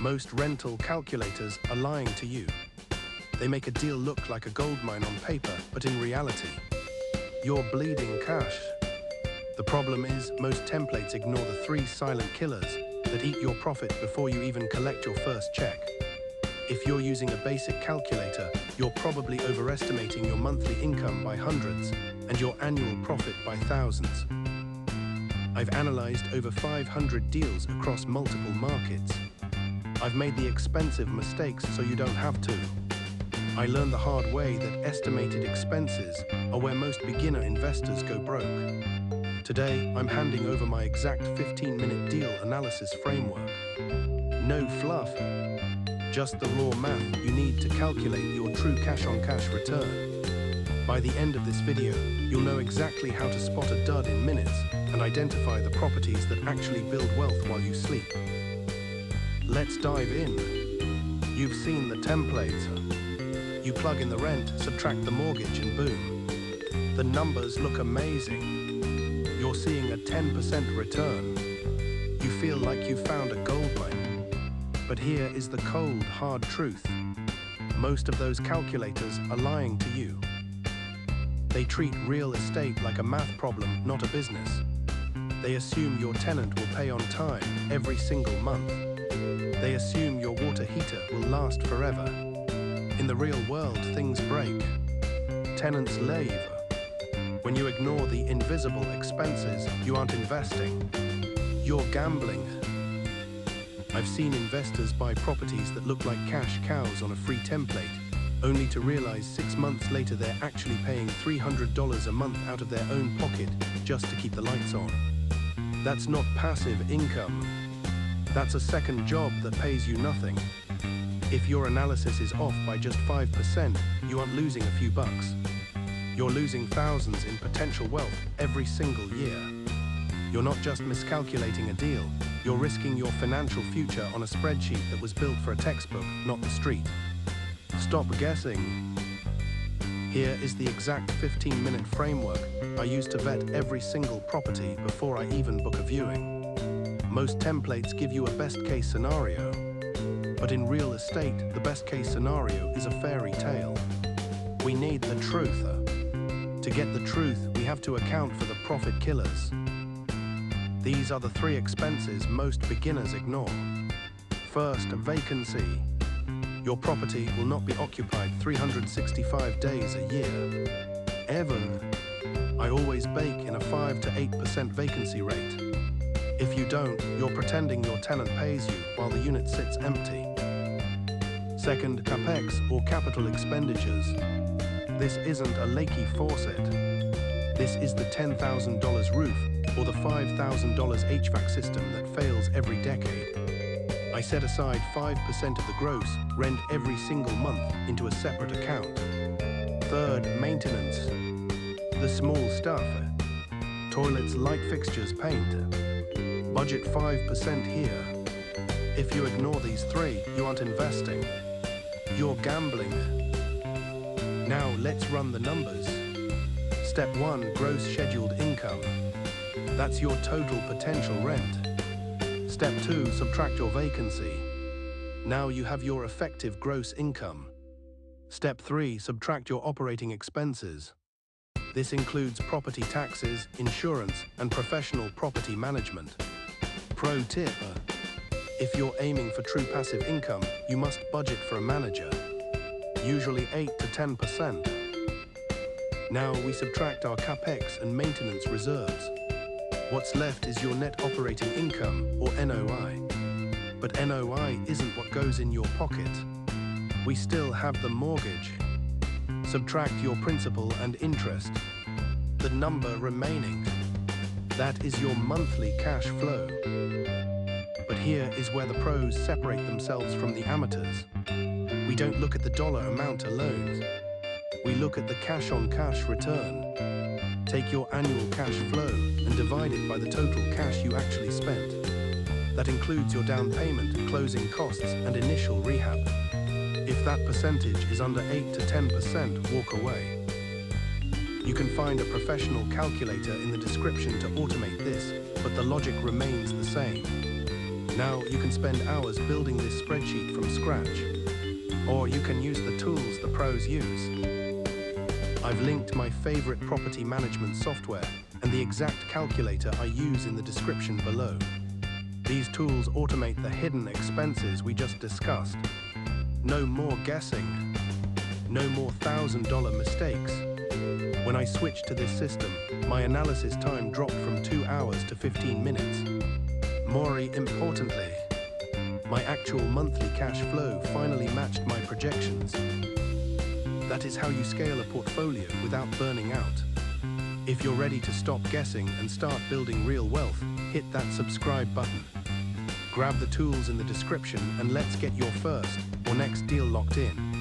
Most rental calculators are lying to you. They make a deal look like a goldmine on paper, but in reality, you're bleeding cash. The problem is, most templates ignore the 3 silent killers that eat your profit before you even collect your first check. If you're using a basic calculator, you're probably overestimating your monthly income by hundreds and your annual profit by thousands. I've analyzed over 500 deals across multiple markets. I've made the expensive mistakes so you don't have to. I learned the hard way that estimated expenses are where most beginner investors go broke. Today, I'm handing over my exact 15-minute deal analysis framework. No fluff, just the raw math you need to calculate your true cash-on-cash return. By the end of this video, you'll know exactly how to spot a dud in minutes and identify the properties that actually build wealth while you sleep. Let's dive in. You've seen the template. You plug in the rent, subtract the mortgage, and boom. The numbers look amazing. You're seeing a 10% return. You feel like you found a goldmine. But here is the cold, hard truth. Most of those calculators are lying to you. They treat real estate like a math problem, not a business. They assume your tenant will pay on time every single month. They assume your water heater will last forever. In the real world, things break. Tenants leave. When you ignore the invisible expenses, you aren't investing. You're gambling. I've seen investors buy properties that look like cash cows on a free template, only to realize 6 months later they're actually paying $300 a month out of their own pocket just to keep the lights on. That's not passive income. That's a second job that pays you nothing. If your analysis is off by just 5%, you aren't losing a few bucks. You're losing thousands in potential wealth every single year. You're not just miscalculating a deal, you're risking your financial future on a spreadsheet that was built for a textbook, not the street. Stop guessing. Here is the exact 15-minute framework I use to vet every single property before I even book a viewing. Most templates give you a best-case scenario, but in real estate, the best-case scenario is a fairy tale. We need the truth. To get the truth, we have to account for the profit killers. These are the 3 expenses most beginners ignore. First, vacancy. Your property will not be occupied 365 days a year. Ever. I always bake in a 5 to 8% vacancy rate. If you don't, you're pretending your tenant pays you while the unit sits empty. Second, capex, or capital expenditures. This isn't a leaky faucet. This is the $10,000 roof or the $5,000 HVAC system that fails every decade. I set aside 5% of the gross rent every single month into a separate account. Third, maintenance. The small stuff. Toilets, light fixtures, paint. Budget 5% here. If you ignore these 3, you aren't investing. You're gambling. Now let's run the numbers. Step 1, gross scheduled income. That's your total potential rent. Step 2, subtract your vacancy. Now you have your effective gross income. Step 3, subtract your operating expenses. This includes property taxes, insurance, and professional property management. Pro tip: if you're aiming for true passive income, you must budget for a manager, usually 8 to 10%. Now we subtract our capex and maintenance reserves. What's left is your net operating income, or NOI. But NOI isn't what goes in your pocket. We still have the mortgage. Subtract your principal and interest. The number remaining. That is your monthly cash flow. But here is where the pros separate themselves from the amateurs. We don't look at the dollar amount alone. We look at the cash-on-cash return. Take your annual cash flow and divide it by the total cash you actually spent. That includes your down payment, closing costs, and initial rehab. If that percentage is under 8 to 10%, walk away. You can find a professional calculator in the description to automate this, but the logic remains the same. Now you can spend hours building this spreadsheet from scratch, or you can use the tools the pros use. I've linked my favorite property management software and the exact calculator I use in the description below. These tools automate the hidden expenses we just discussed. No more guessing. No more $1,000 mistakes. When I switched to this system, my analysis time dropped from 2 hours to 15 minutes. More importantly, my actual monthly cash flow finally matched my projections. That is how you scale a portfolio without burning out. If you're ready to stop guessing and start building real wealth, hit that subscribe button. Grab the tools in the description and let's get your first or next deal locked in.